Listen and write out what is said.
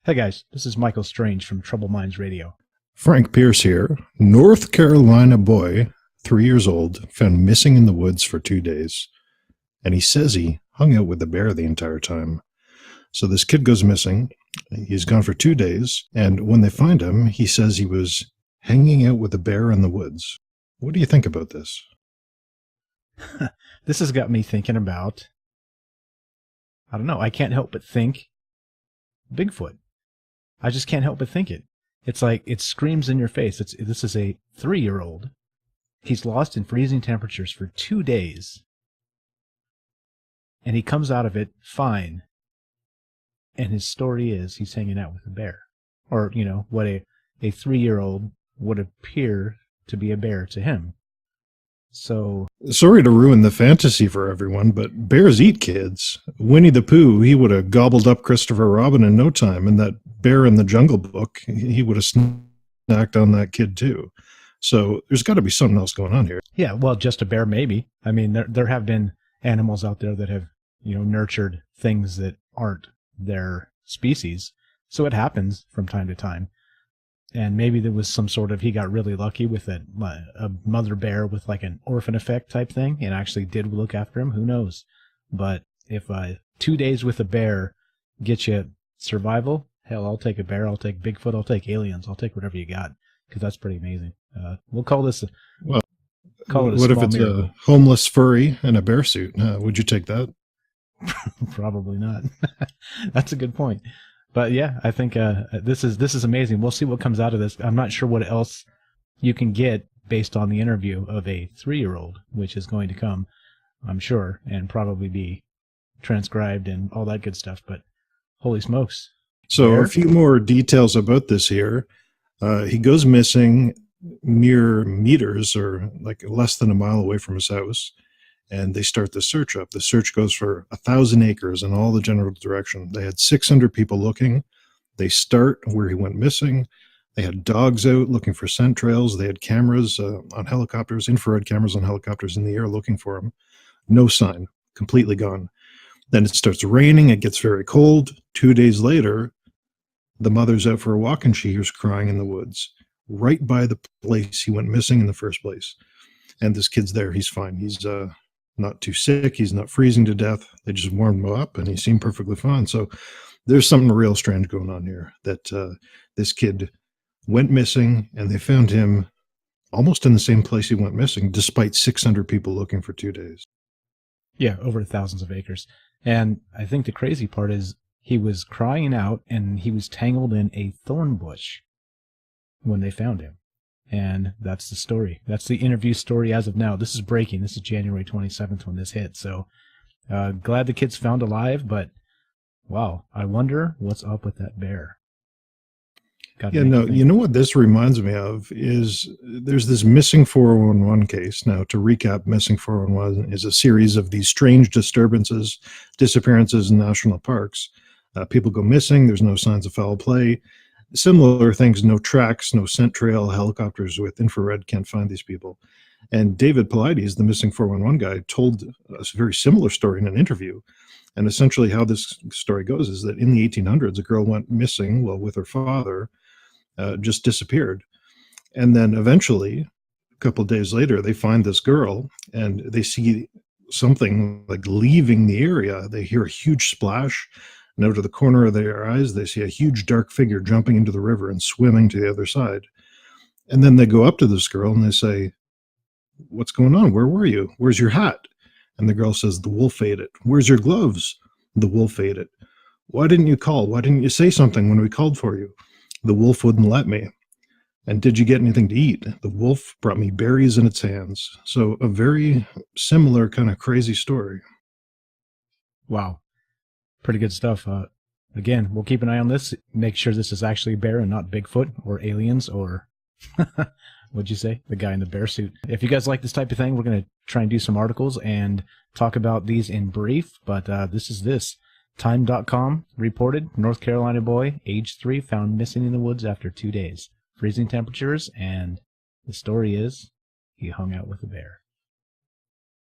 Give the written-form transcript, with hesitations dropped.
Hey guys, this is Michael Strange from Trouble Minds Radio. Frank Pierce here. North Carolina boy, 3 years old, found missing in the woods for 2 days. And he says he hung out with the bear the entire time. So this kid goes missing. He's gone for 2 days. And when they find him, he says he was hanging out with a bear in the woods. What do you think about this? This has got me thinking about, I don't know, I can't help but think Bigfoot. I just can't help but think it. It's like, it screams in your face. This is a 3-year-old. He's lost in freezing temperatures for 2 days. And he comes out of it fine. And his story is he's hanging out with a bear. Or, you know, what a 3-year-old would appear to be a bear to him. So, sorry to ruin the fantasy for everyone, but bears eat kids. Winnie the Pooh, he would have gobbled up Christopher Robin in no time, and that bear in the Jungle Book, he would have snacked on that kid too. So there's got to be something else going on here. yeah, well, just a bear maybe. I mean, there have been animals out there that have, you know, nurtured things that aren't their species. So it happens from time to time. And maybe there was some sort of, he got really lucky with a mother bear with like an orphan effect type thing and actually did look after him. Who knows? But if 2 days with a bear gets you survival, hell, I'll take a bear. I'll take Bigfoot. I'll take aliens. I'll take whatever you got, because that's pretty amazing. We'll call this Well, call it a what if small it's miracle. a homeless furry in a bear suit? Would you take that? Probably not. That's a good point. But yeah, I think this is amazing. We'll see what comes out of this. I'm not sure what else you can get based on the interview of a 3-year-old, which is going to come, I'm sure, and probably be transcribed and all that good stuff. But holy smokes. So Bear? a few more details about this here. He goes missing mere meters, or like less than a mile away from his house, and they start the search up. The search goes for 1,000 acres in all the general direction. They had 600 people looking. They start where he went missing. They had dogs out looking for scent trails. They had cameras on helicopters, infrared cameras on helicopters in the air looking for him. No sign, completely gone. Then it starts raining. It gets very cold. 2 days later, the mother's out for a walk and she hears crying in the woods, right by the place he went missing in the first place. And this kid's there. He's fine. He's not too sick. He's not freezing to death. They just warmed him up and he seemed perfectly fine. So there's something real strange going on here, that this kid went missing and they found him almost in the same place he went missing, despite 600 people looking for 2 days. Yeah, over thousands of acres. And I think the crazy part is he was crying out and he was tangled in a thorn bush when they found him. And that's the story. That's the interview story as of now. This is breaking. This is January 27th when this hit. So glad the kid's found alive, but wow, I wonder what's up with that bear. Yeah, no, you know what this reminds me of is there's this missing 411 case. Now, to recap, missing 411 is a series of these strange disturbances, disappearances in national parks. People go missing. There's no signs of foul play. Similar things, no tracks, no scent trail, helicopters with infrared can't find these people. And David Paulides, the missing 411 guy, told us a very similar story in an interview. And essentially how this story goes is that in the 1800s, a girl went missing, well, with her father, just disappeared. And then eventually, a couple of days later, they find this girl and they see something like leaving the area. They hear a huge splash. And out of the corner of their eyes, they see a huge dark figure jumping into the river and swimming to the other side. And then they go up to this girl and they say, "What's going on? Where were you? Where's your hat?" And the girl says, "The wolf ate it." "Where's your gloves?" "The wolf ate it." "Why didn't you call? Why didn't you say something when we called for you?" "The wolf wouldn't let me." "And did you get anything to eat?" "The wolf brought me berries in its hands." So a very similar kind of crazy story. Wow. Pretty good stuff. Again, we'll keep an eye on this. Make sure this is actually a bear and not Bigfoot or aliens or what'd you say? The guy in the bear suit. If you guys like this type of thing, we're going to try and do some articles and talk about these in brief. But this is this. Time.com reported North Carolina boy, age 3, found missing in the woods after 2 days. Freezing temperatures, and the story is he hung out with a bear.